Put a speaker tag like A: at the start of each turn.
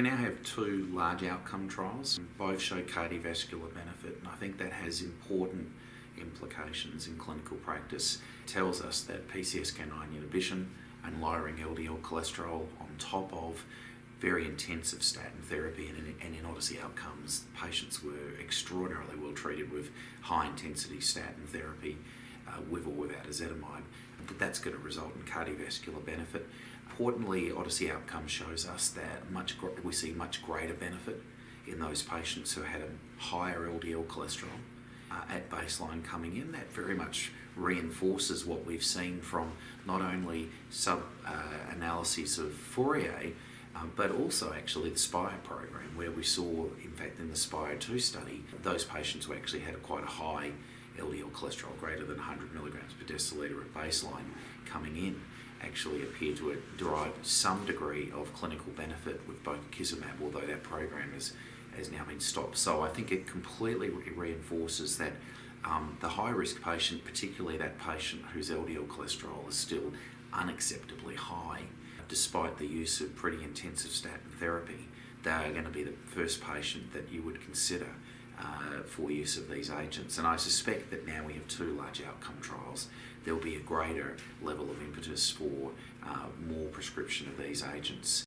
A: We now have two large outcome trials. Both show cardiovascular benefit, and I think that has important implications in clinical practice. It tells us that PCSK9 inhibition and lowering LDL cholesterol on top of very intensive statin therapy, and in ODYSSEY Outcomes, patients were extraordinarily well treated with high intensity statin therapy with or without ezetimibe. That's going to result in cardiovascular benefit. Importantly, ODYSSEY Outcomes shows us that we see much greater benefit in those patients who had a higher LDL cholesterol at baseline coming in. That very much reinforces what we've seen from not only sub-analyses of FOURIER, but also actually the SPIRE program, where we saw, in fact, in the SPIRE 2 study, those patients who actually had quite a high LDL cholesterol, greater than 100 milligrams per decilitre at baseline coming in, actually appear to derive some degree of clinical benefit with bocakizumab, although that program has now been stopped. So I think it completely reinforces that the high-risk patient, particularly that patient whose LDL cholesterol is still unacceptably high, despite the use of pretty intensive statin therapy, they are going to be the first patient that you would consider for use of these agents. And I suspect that now we have two large outcome trials, there'll be a greater level of impetus for more prescription of these agents.